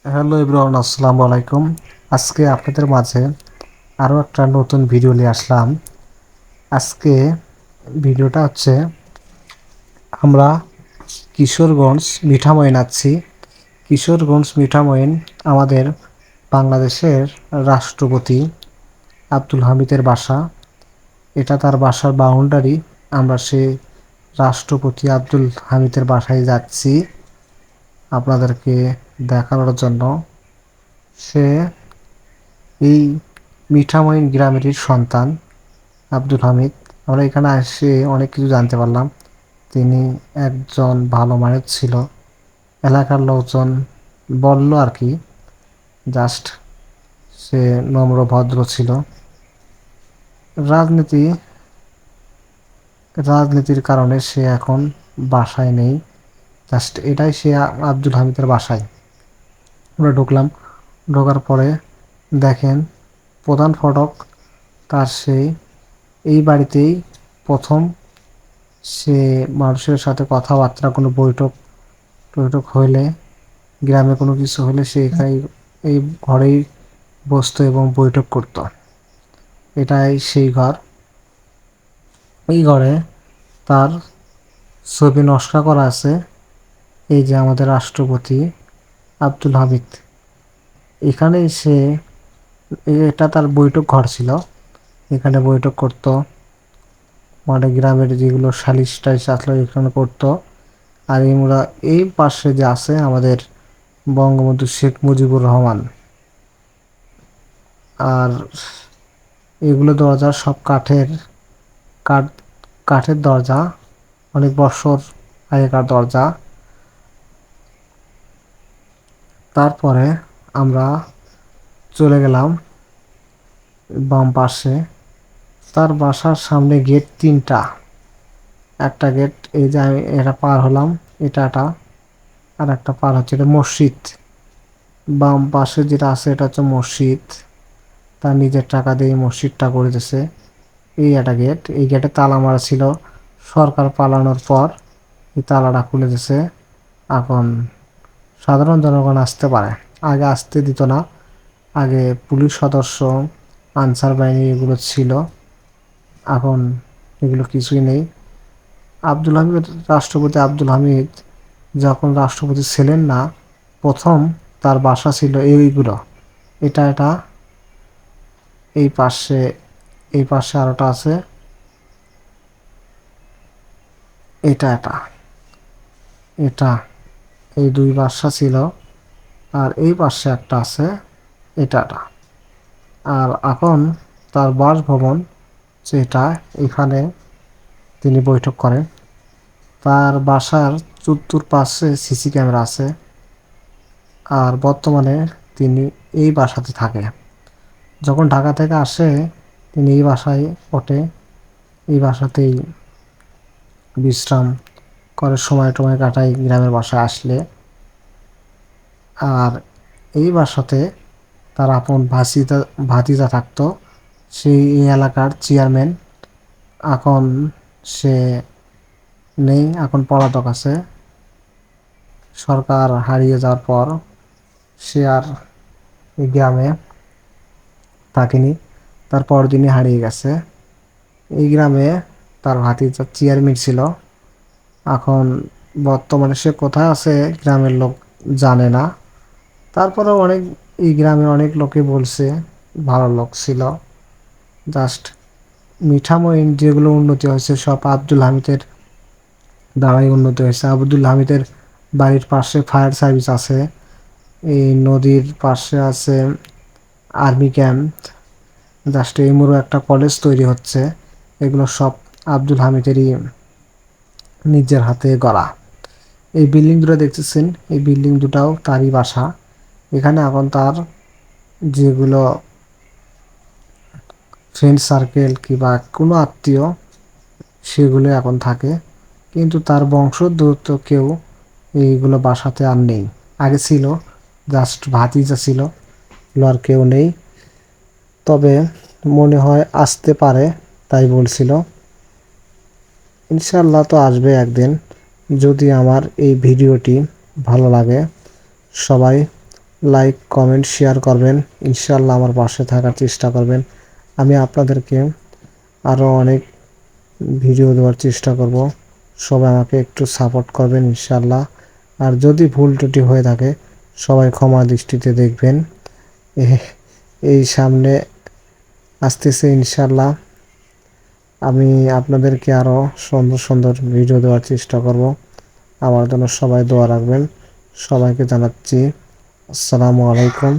Hello everyone, আসসালামু আলাইকুম। আজকে আপনাদের মাঝে আরও একটা নতুন ভিডিও নিয়ে আসলাম। আজকে ভিডিওটা হচ্ছে আমরা কিশোরগঞ্জ মিঠামইন আছি। কিশোরগঞ্জ মিঠামইন আমাদের বাংলাদেশের রাষ্ট্রপতি আব্দুল হামিদের বাসা। এটা তার বাসার বাউন্ডারি। আমরা সেই রাষ্ট্রপতি আব্দুল হামিদের বাসায় যাচ্ছি আপনাদেরকে দেখানোর জন্য। সে এই মিঠামইন গ্রামেরই সন্তান আব্দুল হামিদ। আমরা এখানে এসে অনেক কিছু জানতে পারলাম। তিনি একজন ভালো মানুষ ছিল, এলাকার লোকজন বলল আর কি। জাস্ট সে নম্র ভদ্র ছিল। রাজনীতি রাজনীতির কারণে সে এখন বাসায় নেই। জাস্ট এটাই সে আব্দুল হামিদের বাসায়। আমরা ঢুকলাম। ঢোকার পরে দেখেন প্রধান ফটক তার সেই এই বাড়িতেই প্রথম সে মানুষের সাথে কথাবার্তা, কোনো বৈঠক টৈঠক হইলে, গ্রামে কোনো কিছু হলে সে এখানে এই ঘরেই বসতো এবং বৈঠক করত। এটাই সেই ঘর। এই ঘরে তার ছবি নকশা করা আছে। এই যে আমাদের রাষ্ট্রপতি আব্দুল হামিদ, এখানেই সে, এটা তার বৈঠক ঘর ছিল। এখানে বৈঠক করত, মানে গ্রামের যেগুলো সালিশ টালিশ আসলো এখানে করতো। আর আমরা এই পাশে যে আছে আমাদের বঙ্গবন্ধু শেখ মুজিবুর রহমান। আর এগুলো দরজা সব কাঠ কাঠের দরজা, অনেক বছর আগেকার দরজা। তারপরে আমরা চলে গেলাম বাম পাশে। তার বাসার সামনে গেট তিনটা। একটা গেট এই যে আমি এটা পার হলাম, এটা আর একটা পার হচ্ছে এটা মসজিদ। বাম পাশে যেটা আছে এটা হচ্ছে মসজিদ। তার নিজের টাকা দিয়ে মসজিদটা করে দিছে। এই একটা গেট, এই গেটে তালা মারা ছিল। সরকার পালানোর পর এই তালাটা খুলে দিছে। এখন সাধারণ জনগণ আসতে পারে, আগে আসতে দিত না। আগে পুলিশ সদস্য, আনসার বাহিনী এগুলো ছিল। এখন এগুলো কিছুই নেই। আব্দুল হামিদ, রাষ্ট্রপতি আব্দুল হামিদ যখন রাষ্ট্রপতি ছিলেন না, প্রথম তার বাসা ছিল এইগুলো। এটা এই পাশে, এই পাশে আরেকটা আছে। এটা এটা এই দুই বাসা ছিল। আর এই পাশে একটা আছে, এটা। আর এখন তার বাসভবন যেটা, এখানে তিনি বৈঠক করেন। তার বাসার চতুর্পাশে সিসি ক্যামেরা আছে। আর বর্তমানে তিনি এই বাসাতে থাকে। যখন ঢাকা থেকে আসে তিনি এই বাসায় ওঠে। এই বাসাতেই বিশ্রাম করে, সময় টময় কাটায় গ্রামের বাসায় আসলে। আর এই বাসাতে তার আপন ভাতিজা থাকতো। সেই এই এলাকার চেয়ারম্যান। এখন সে নেই, এখন পলাতক আছে। সরকার হারিয়ে যাওয়ার পর সে আর এই গ্রামে থাকেনি, তার পরদিনই হারিয়ে গেছে। এই গ্রামে তার ভাতিজা চেয়ারম্যান ছিল। এখন বর্তমানে সে কোথায় আছে গ্রামের লোক জানে না। তারপরে এই গ্রামে অনেক লোকে বলছে ভালো লোক ছিল। জাস্ট মিঠামইন যেগুলো উন্নতি হয়েছে সব আব্দুল হামিদের দ্বারাই উন্নতি হয়েছে। আব্দুল হামিদের বাড়ির পাশে ফায়ার সার্ভিস আছে। এই নদীর পাশে আছে আর্মি ক্যাম্প। জাস্ট এই মুড়ো একটা কলেজ তৈরি হচ্ছে। এগুলো সব আব্দুল হামিদেরই নিজের হাতে গড়া। এই বিল্ডিং দুটো দেখতেছেন, এই বিল্ডিং দুটাও তারই বাসা। এখানে এখন তার যেগুলো ফ্রেন্ড সার্কেল কিংবা কোনো আত্মীয়, সেগুলো এখন থাকে। কিন্তু তার বংশোদ্ভূত তো কেউ এইগুলো বাসাতে আর নেই। আগে ছিল, জাস্ট ভাতিজা ছিল, আর কেউ নেই। তবে মনে হয় আসতে পারে, তাই বলছিল। ইনশাল্লাহ তো আসবে একদিন। যদি আমার এই ভিডিওটি ভালো লাগে, সবাই লাইক কমেন্ট শেয়ার করবেন, ইনশাআল্লাহ আমার পাশে থাকার চেষ্টা করবেন। আমি আপনাদেরকে আরও অনেক ভিডিও দেওয়ার চেষ্টা করব। সবাই আমাকে একটু সাপোর্ট করবেন ইনশাআল্লাহ। আর যদি ভুল ত্রুটি হয়ে থাকে সবাই ক্ষমা দৃষ্টিতে দেখবেন। এই সামনে আসতেছে ইনশাআল্লাহ, আমি আপনাদেরকে আরও সুন্দর সুন্দর ভিডিও দেওয়ার চেষ্টা করব। আমার জন্য সবাই দোয়া রাখবেন। সবাইকে জানাচ্ছি আসসালামু আলাইকুম।